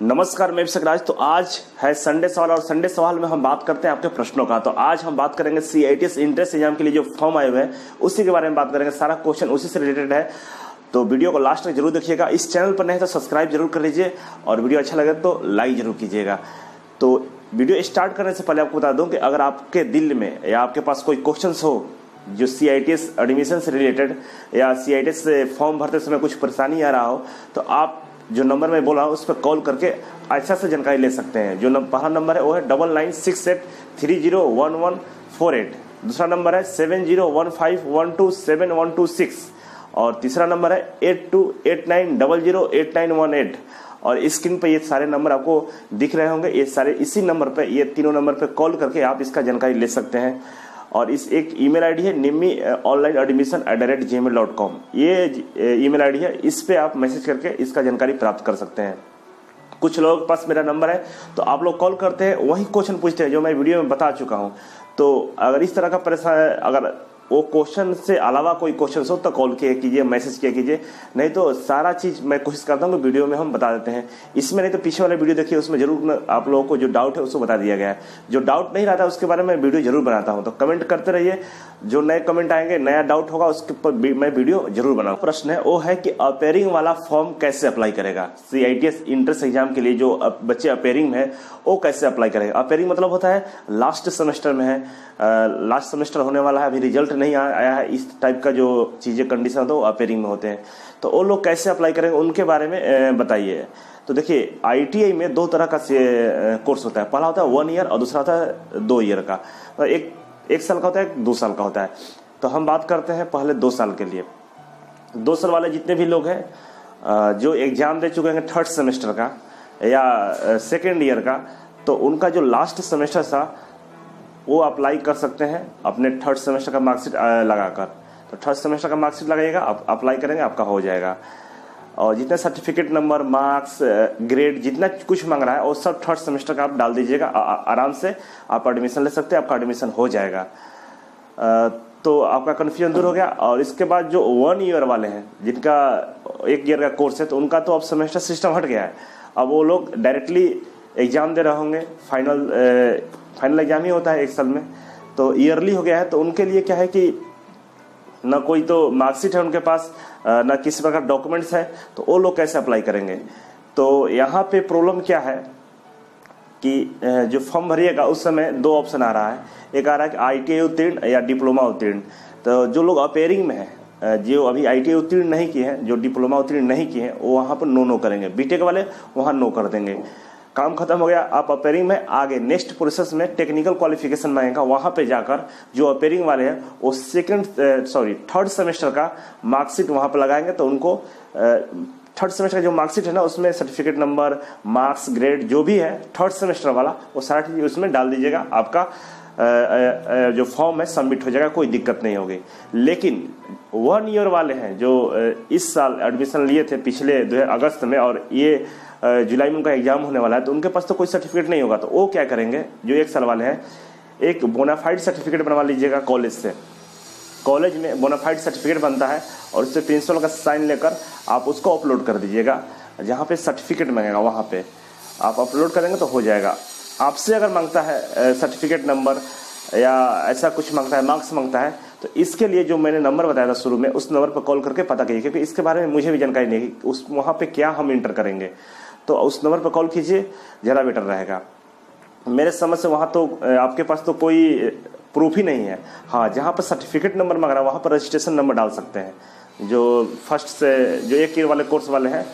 नमस्कार, मैं सकराज। तो आज है संडे सवाल और संडे सवाल में हम बात करते हैं आपके प्रश्नों का। तो आज हम बात करेंगे CITS इंट्रेंस एग्जाम के लिए जो फॉर्म आए हुए हैं उसी के बारे में बात करेंगे। सारा क्वेश्चन उसी से रिलेटेड है, तो वीडियो को लास्ट तक जरूर देखिएगा। इस चैनल पर नहीं तो सब्सक्राइब जरूर कर लीजिए और वीडियो अच्छा लगे तो लाइक जरूर कीजिएगा। तो वीडियो स्टार्ट करने से पहले आपको बता दूं कि अगर आपके दिल में या आपके पास कोई क्वेश्चन हो जो CITS एडमिशन से रिलेटेड या CITS से फॉर्म भरते समय कुछ परेशानी आ रहा हो, तो आप जो नंबर मैं बोल रहा हूँ उस पर कॉल करके अच्छा से जानकारी ले सकते हैं। जो पहला नंबर है वो है 9968301148। दूसरा नंबर है 7015127126 और तीसरा नंबर है 8289008918। और स्क्रीन पे ये सारे नंबर आपको दिख रहे होंगे। ये सारे इसी नंबर पे, ये तीनों नंबर पे कॉल करके आप इसका जानकारी ले सकते हैं। और इस एक ईमेल आईडी है nimmi.onlineadmission@gmail.com। ये ईमेल आईडी है, इस पे आप मैसेज करके इसका जानकारी प्राप्त कर सकते हैं। कुछ लोगों के पास मेरा नंबर है तो आप लोग कॉल करते हैं, वही क्वेश्चन पूछते हैं जो मैं वीडियो में बता चुका हूं। तो अगर इस तरह का परेशान, अगर वो क्वेश्चन से अलावा कोई क्वेश्चन हो तो कॉल किया कीजिए, मैसेज किया कीजिए। नहीं तो सारा चीज मैं कोशिश करता हूँ कि वीडियो में हम बता देते हैं इसमें। नहीं तो पीछे वाला वीडियो देखिए, उसमें जरूर आप लोगों को जो डाउट है उसको बता दिया गया है। जो डाउट नहीं रहता उसके बारे में वीडियो जरूर बनाता हूँ, तो कमेंट करते रहिए। जो नए कमेंट आएंगे, नया डाउट होगा, उसके ऊपर मैं वीडियो जरूर बनाऊँ। प्रश्न है वो है कि अपेयरिंग वाला फॉर्म कैसे अप्लाई करेगा। CITS इंट्रेंस एग्जाम के लिए जो बच्चे अपेयरिंग में है वो कैसे अप्लाई करेगा। अपेयरिंग मतलब होता है लास्ट सेमेस्टर में है, लास्ट सेमेस्टर होने वाला है, अभी रिजल्ट नहीं आया है, इस टाइप का जो चीजें कंडीशन होता है वो अपेयरिंग में होते हैं। तो वो लोग कैसे अप्लाई करेंगे उनके बारे में बताइए। तो देखिए, ITI में दो तरह का कोर्स होता है। पहला होता है 1 ईयर और दूसरा होता है 2 ईयर का। तो एक साल का होता है, 2 साल का होता है। तो हम बात करते हैं पहले 2 साल के लिए। 2 साल वाले जितने भी लोग हैं जो एग्जाम दे चुके हैं 3rd सेमेस्टर का या 2nd ईयर का, तो उनका जो लास्ट सेमेस्टर था वो अप्लाई कर सकते हैं अपने 3rd सेमेस्टर का मार्कशीट लगाकर। तो 3rd सेमेस्टर का मार्कशीट लगाइएगा, आप अप्लाई करेंगे, आपका हो जाएगा। और जितने सर्टिफिकेट नंबर, मार्क्स, ग्रेड, जितना कुछ मांग रहा है वो सब 3rd सेमेस्टर का आप डाल दीजिएगा। आराम से आप एडमिशन ले सकते हैं, आपका एडमिशन हो जाएगा। तो आपका कन्फ्यूजन दूर हो गया। और इसके बाद जो 1 ईयर वाले हैं, जिनका 1 ईयर का कोर्स है, तो उनका तो अब सेमेस्टर सिस्टम हट गया है। अब वो लोग डायरेक्टली एग्जाम दे रहे होंगे। फाइनल एग्जाम ही होता है 1 साल में, तो ईयरली हो गया है। तो उनके लिए क्या है कि ना कोई तो मार्कशीट है उनके पास, ना किसी प्रकार डॉक्यूमेंट्स है, तो वो लोग कैसे अप्लाई करेंगे। तो यहाँ पे प्रॉब्लम क्या है कि जो फॉर्म भरिएगा उस समय 2 ऑप्शन आ रहा है। एक आ रहा है कि ITI उत्तीर्ण या डिप्लोमा उत्तीर्ण। तो जो लोग अपेयरिंग में है, जो अभी ITI उत्तीर्ण नहीं किए हैं, जो डिप्लोमा उत्तीर्ण नहीं किए हैं, वो वहाँ पर नो करेंगे। बीटेक वाले वहाँ नो कर देंगे। काम खत्म हो गया। आप अपेयरिंग में आगे नेक्स्ट प्रोसेस में टेक्निकल क्वालिफिकेशन मांगेगा। वहां पे जाकर जो अपेयरिंग वाले हैं वो 3rd सेमेस्टर का मार्कशीट वहां पे लगाएंगे। तो उनको 3rd सेमेस्टर का जो मार्कशीट है ना, उसमें सर्टिफिकेट नंबर, मार्क्स, ग्रेड जो भी है 3rd सेमेस्टर वाला, वो सारा चीज उसमें डाल दीजिएगा। आपका जो फॉर्म है सबमिट हो जाएगा, कोई दिक्कत नहीं होगी। लेकिन 1 ईयर वाले हैं जो इस साल एडमिशन लिए थे पिछले अगस्त में, और ये जुलाई में उनका एग्जाम होने वाला है, तो उनके पास तो कोई सर्टिफिकेट नहीं होगा। तो वो क्या करेंगे, जो 1 साल वाले हैं, एक बोनाफाइड सर्टिफिकेट बनवा लीजिएगा कॉलेज से। कॉलेज में बोनाफाइड सर्टिफिकेट बनता है और उससे प्रिंसिपल का साइन लेकर आप उसको अपलोड कर दीजिएगा। जहाँ पे सर्टिफिकेट मांगेगा वहाँ पे आप अपलोड करेंगे तो हो जाएगा। आपसे अगर मांगता है सर्टिफिकेट नंबर या ऐसा कुछ मांगता है, मार्क्स मांगता है, तो इसके लिए जो मैंने नंबर बताया था शुरू में, उस नंबर पर कॉल करके पता कीजिए, क्योंकि इसके बारे में मुझे भी जानकारी नहीं है उस वहाँ पे क्या हम इंटर करेंगे। तो उस नंबर पर कॉल कीजिए, ज़्यादा बेटर रहेगा। मेरे समझ से वहाँ तो आपके पास तो कोई प्रूफ ही नहीं है। हाँ, जहाँ पर सर्टिफिकेट नंबर मांग रहा है वहाँ पर रजिस्ट्रेशन नंबर डाल सकते हैं। जो फर्स्ट से जो 1 ईयर वाले कोर्स वाले हैं,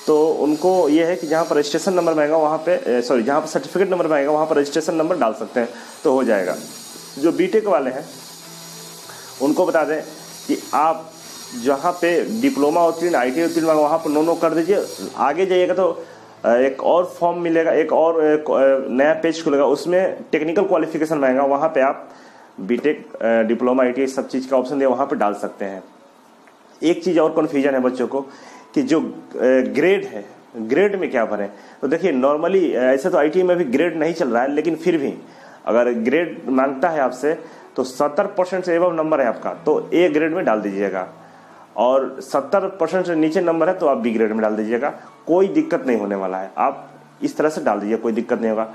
तो उनको ये है कि जहाँ पर रजिस्ट्रेशन नंबर मांगेगा वहाँ पे जहाँ पर सर्टिफिकेट नंबर मांगेगा वहाँ पर रजिस्ट्रेशन नंबर डाल सकते हैं, तो हो जाएगा। जो बीटेक वाले हैं उनको बता दें कि आप जहाँ पे डिप्लोमा उत्तीर्ण, ITI उत्तीर्ण वहाँ पर नो कर दीजिए। आगे जाइएगा तो एक और फॉर्म मिलेगा, एक और नया पेज खुलेगा, उसमें टेक्निकल क्वालिफिकेशन मांगेगा। वहाँ पे आप बीटेक, डिप्लोमा, ITI सब चीज़ का ऑप्शन दिया, वहाँ पे डाल सकते हैं। एक चीज़ और कन्फ्यूजन है बच्चों को कि जो ग्रेड है, ग्रेड में क्या भरें। तो देखिए, नॉर्मली ऐसे तो ITI में भी ग्रेड नहीं चल रहा है, लेकिन फिर भी अगर ग्रेड मांगता है आपसे तो 70% से एबव नंबर है आपका, तो A ग्रेड में डाल दीजिएगा। और 70% से नीचे नंबर है तो आप B ग्रेड में डाल दीजिएगा। कोई दिक्कत नहीं होने वाला है। आप इस तरह से डाल दीजिए, कोई दिक्कत नहीं होगा।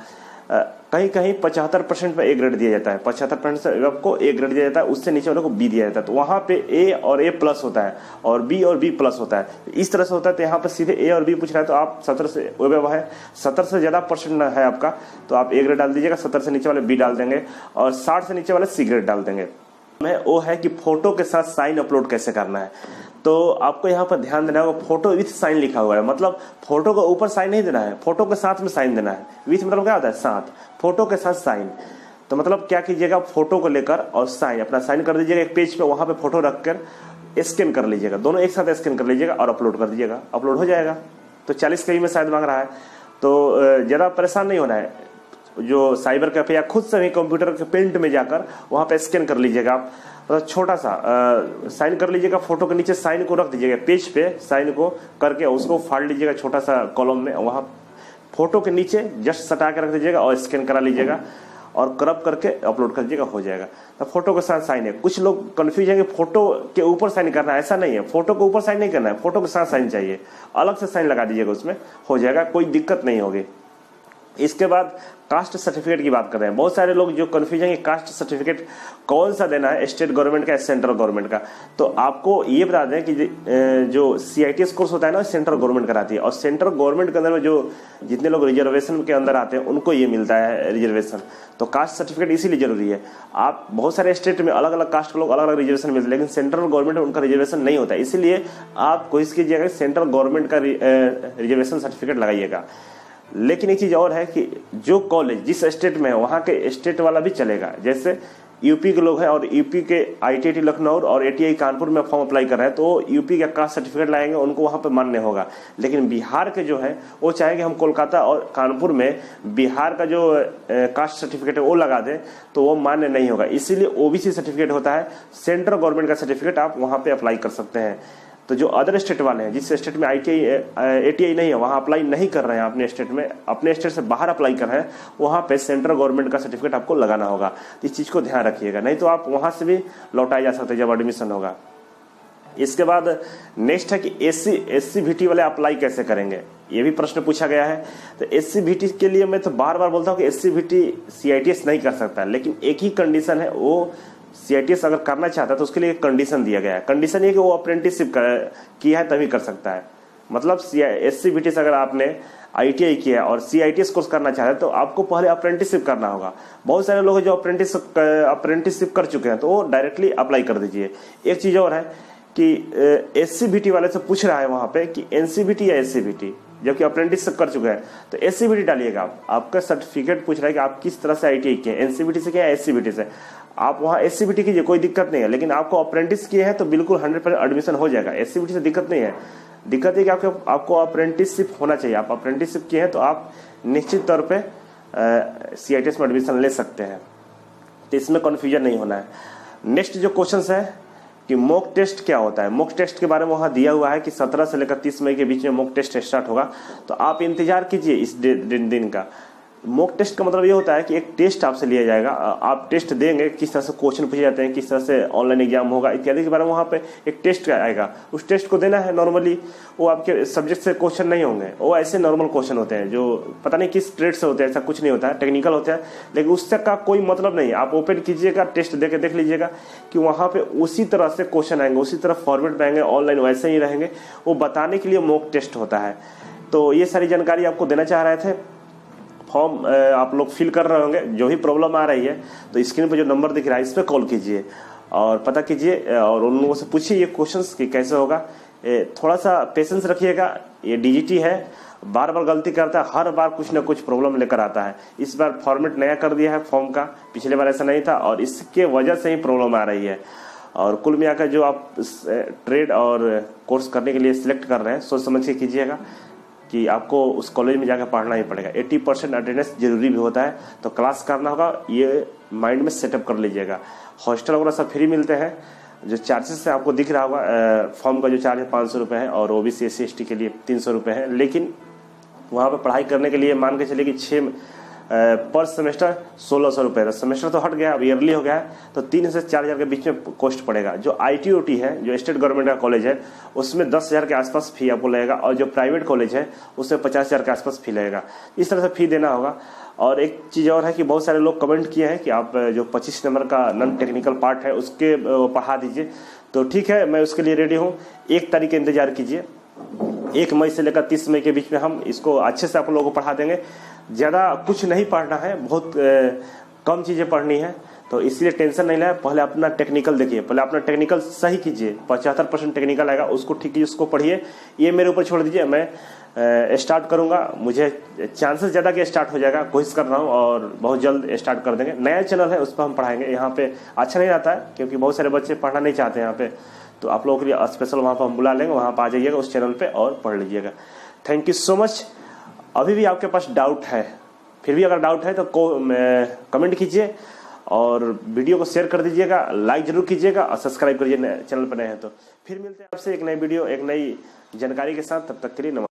कहीं कहीं 75% पे ए ग्रेड दिया जाता है, 75% से आपको ए ग्रेड दिया जाता है, उससे नीचे वाले को बी दिया जाता है। तो वहाँ पे ए और ए प्लस होता है और बी प्लस होता है, इस तरह से होता है। तो यहाँ पे सीधे ए और बी पूछ रहा है, तो आप 70 से है 70 से ज़्यादा परसेंट है आपका, तो आप ए ग्रेड डाल दीजिएगा, 70 से नीचे वाले बी डाल देंगे और 60 से नीचे वाले सी ग्रेड डाल देंगे। वो है कि फोटो के साथ साइन अपलोड कैसे करना है। तो आपको यहाँ पर ध्यान देना होगा, फोटो विथ साइन लिखा हुआ है, मतलब फोटो के ऊपर साइन नहीं देना है, फोटो के साथ में साइन देना है। विथ मतलब क्या होता है, साथ, फोटो के साथ साइन। तो मतलब क्या कीजिएगा, फोटो को लेकर और साइन अपना साइन कर दीजिएगा एक पेज पे, वहां पे फोटो रखकर स्कैन कर लीजिएगा, दोनों एक साथ स्कैन कर लीजिएगा और अपलोड कर दीजिएगा, अपलोड हो जाएगा। तो 40 KB में शायद मांग रहा है, तो ज़्यादा परेशान नहीं होना है। जो साइबर कैफे या खुद से भी कंप्यूटर के प्रिंट में जाकर वहाँ पे स्कैन कर लीजिएगा आप, मतलब छोटा सा साइन कर लीजिएगा, फोटो के नीचे साइन को रख दीजिएगा, पेज पे साइन को करके उसको फाड़ लीजिएगा छोटा सा कॉलम में, वहाँ फोटो के नीचे जस्ट सटा के रख दीजिएगा और स्कैन करा लीजिएगा और क्रॉप करके अपलोड कर दीजिएगा, हो जाएगा। तो फोटो के साथ साइन है। कुछ लोग कंफ्यूज है कि फोटो के ऊपर साइन करना है, ऐसा नहीं है, फोटो के ऊपर साइन नहीं करना है, फोटो के साथ साइन चाहिए, अलग से साइन लगा दीजिएगा, उसमें हो जाएगा, कोई दिक्कत नहीं होगी। इसके बाद कास्ट सर्टिफिकेट की बात कर रहे हैं। बहुत सारे लोग जो कंफ्यूजन है कि कास्ट सर्टिफिकेट कौन सा देना है, स्टेट गवर्नमेंट का या सेंट्रल गवर्नमेंट का। तो आपको ये बता दें कि जो CITS कोर्स होता है ना, सेंट्रल गवर्नमेंट कराती है, और सेंट्रल गवर्नमेंट के अंदर में जो जितने लोग रिजर्वेशन के अंदर आते हैं उनको ये मिलता है रिजर्वेशन। तो कास्ट सर्टिफिकेट इसीलिए जरूरी है। आप बहुत सारे स्टेट में अलग अलग कास्ट के लोग अलग अलग रिजर्वेशन मिलते हैं, लेकिन सेंट्रल गवर्नमेंट में उनका रिजर्वेशन नहीं होता है, इसीलिए आप कोशिश कीजिएगा सेंट्रल गवर्नमेंट का रिजर्वेशन सर्टिफिकेट लगाइएगा। लेकिन एक चीज और है कि जो कॉलेज जिस स्टेट में है वहाँ के स्टेट वाला भी चलेगा। जैसे यूपी के लोग हैं और यूपी के IIT लखनऊ और ATI कानपुर में फॉर्म अप्लाई कर रहे हैं, तो यूपी का कास्ट सर्टिफिकेट लाएंगे, उनको वहाँ पे मान्य होगा। लेकिन बिहार के जो है वो चाहेंगे हम कोलकाता और कानपुर में बिहार का जो कास्ट सर्टिफिकेट है वो लगा दें, तो वो मान्य नहीं होगा। इसीलिए OBC सर्टिफिकेट होता है, सेंट्रल गवर्नमेंट का सर्टिफिकेट आप वहाँ पे अप्लाई कर सकते हैं। तो जो अदर स्टेट वाले हैं, जिस स्टेट में ATI नहीं है, वहाँ अप्लाई नहीं कर रहे हैं अपने स्टेट में, अपने स्टेट से बाहर अप्लाई कर रहे हैं, वहाँ पे सेंट्रल गवर्नमेंट का सर्टिफिकेट आपको लगाना होगा। तो इस चीज़ को ध्यान रखिएगा, नहीं तो आप वहाँ से भी लौटाए जा सकते हैं जब एडमिशन होगा। इसके बाद नेक्स्ट है कि SC BT वाले अप्लाई कैसे करेंगे, ये भी प्रश्न पूछा गया है। तो SC BT के लिए मैं तो बार बार बोलता हूँ कि SC BT CITS नहीं कर सकता, लेकिन एक ही कंडीशन है, वो CITS अगर करना चाहता है तो उसके लिए एक कंडीशन दिया गया है। कंडीशन ये कि वो अप्रेंटिसशिप किया है तभी कर सकता है। मतलब SC BT से अगर आपने ITI किया है और CITS कोर्स करना चाहते हैं तो आपको पहले अप्रेंटिसशिप करना होगा। बहुत सारे लोग जो अप्रेंटिसशिप कर चुके हैं तो वो डायरेक्टली अप्लाई कर दीजिए। एक चीज़ और है कि SC BT वाले से पूछ रहा है वहाँ पे कि NC BT या SC BT, जबकि अप्रेंटिसशिप कर चुके हैं। तो SC BT डालिएगा, आपका सर्टिफिकेट पूछ रहा है कि आप किस तरह से ITI किए, NC BT से किया है SC BT से, आप वहाँ SC BT कीजिए, कोई दिक्कत नहीं है। लेकिन आपको अप्रेंटिस किए हैं तो बिल्कुल 100% एडमिशन हो जाएगा। SC BT से दिक्कत नहीं है, दिक्कत है कि आपको अप्रेंटिसशिप होना चाहिए। आप अप्रेंटिसशिप किए हैं तो आप निश्चित तौर पे CITS में एडमिशन ले सकते हैं, तो इसमें कन्फ्यूजन नहीं होना है। नेक्स्ट जो क्वेश्चन है कि मॉक टेस्ट क्या होता है। मॉक टेस्ट के बारे में वहाँ दिया हुआ है कि 17 से लेकर 30 मई के बीच में मॉक टेस्ट स्टार्ट होगा, तो आप इंतजार कीजिए इस दिन का। मॉक टेस्ट का मतलब ये होता है कि एक टेस्ट आपसे लिया जाएगा, आप टेस्ट देंगे, किस तरह से क्वेश्चन पूछे जाते हैं, किस तरह से ऑनलाइन एग्जाम होगा इत्यादि के बारे में वहाँ पे एक टेस्ट आएगा। उस टेस्ट को देना है। नॉर्मली वो आपके सब्जेक्ट से क्वेश्चन नहीं होंगे, वो ऐसे नॉर्मल क्वेश्चन होते हैं जो पता नहीं किस ट्रेड से होते हैं, ऐसा कुछ नहीं होता है, टेक्निकल होता है, लेकिन उससे का कोई मतलब नहीं है। आप ओपन कीजिएगा, टेस्ट दे के देख लीजिएगा कि वहाँ पे उसी तरह से क्वेश्चन आएंगे, उसी तरह फॉर्मेट में आएंगे, ऑनलाइन वैसे ही रहेंगे। वो बताने के लिए मॉक टेस्ट होता है। तो ये सारी जानकारी आपको देना चाह रहे थे। फॉर्म आप लोग फिल कर रहे होंगे, जो भी प्रॉब्लम आ रही है तो स्क्रीन पर जो नंबर दिख रहा है इस पर कॉल कीजिए और पता कीजिए और उन लोगों से पूछिए ये क्वेश्चंस कि कैसे होगा। थोड़ा सा पेशेंस रखिएगा, ये DGT है, बार बार गलती करता है, हर बार कुछ ना कुछ प्रॉब्लम लेकर आता है। इस बार फॉर्मेट नया कर दिया है फॉर्म का, पिछले बार ऐसा नहीं था और इसके वजह से ही प्रॉब्लम आ रही है। और कुल मिलाकर जो आप ट्रेड और कोर्स करने के लिए सिलेक्ट कर रहे हैं सोच समझ के कीजिएगा कि आपको उस कॉलेज में जाकर पढ़ना ही पड़ेगा। 80% अटेंडेंस जरूरी भी होता है, तो क्लास करना होगा, ये माइंड में सेटअप कर लीजिएगा। हॉस्टल वगैरह सब फ्री मिलते हैं। जो चार्जेस है आपको दिख रहा होगा, फॉर्म का जो चार्ज है 500 रुपये है और OBC SC ST के लिए 300 रुपये है। लेकिन वहाँ पर पढ़ाई करने के लिए मान के चलिए कि पर सेमेस्टर 1600 रुपये। सेमेस्टर तो हट गया, अब ईयरली हो गया है, तो 3 से 4000 के बीच में कॉस्ट पड़ेगा। जो ITOT है, जो स्टेट गवर्नमेंट का कॉलेज है, उसमें 10,000 के आसपास फी आपको लगेगा, और जो प्राइवेट कॉलेज है उसमें 50,000 के आसपास फी लगेगा। इस तरह से फी देना होगा। और एक चीज़ और है कि बहुत सारे लोग कमेंट किए हैं कि आप जो 25 नंबर का नॉन टेक्निकल पार्ट है उसके पढ़ा दीजिए। तो ठीक है, मैं उसके लिए रेडी हूँ। 1 तारीख का इंतजार कीजिए, 1 मई से लेकर 30 मई के बीच में हम इसको अच्छे से आप लोगों को पढ़ा देंगे। ज़्यादा कुछ नहीं पढ़ना है, बहुत कम चीज़ें पढ़नी है, तो इसलिए टेंशन नहीं लें। पहले अपना टेक्निकल देखिए, पहले अपना टेक्निकल सही कीजिए। 75% टेक्निकल आएगा, उसको ठीक कीजिए, उसको पढ़िए। ये मेरे ऊपर छोड़ दीजिए, मैं स्टार्ट करूंगा। मुझे चांसेस ज़्यादा कि स्टार्ट हो जाएगा, कोशिश कर रहा हूं, और बहुत जल्द स्टार्ट कर देंगे। नया चैनल है, उस पर हम पढ़ाएंगे। यहाँ पे अच्छा नहीं रहता है क्योंकि बहुत सारे बच्चे पढ़ना नहीं चाहते हैं यहाँ पे, तो आप लोगों के लिए स्पेशल वहाँ पर हम बुला लेंगे, वहाँ पर आ जाइएगा उस चैनल पर और पढ़ लीजिएगा। Thank you so much. अभी भी आपके पास डाउट है, फिर भी अगर डाउट है तो कमेंट कीजिए, और वीडियो को शेयर कर दीजिएगा, लाइक जरूर कीजिएगा, और सब्सक्राइब करिए चैनल पर नए हैं तो। फिर मिलते हैं आपसे एक नई वीडियो, एक नई जानकारी के साथ। तब तक के लिए नमस्कार।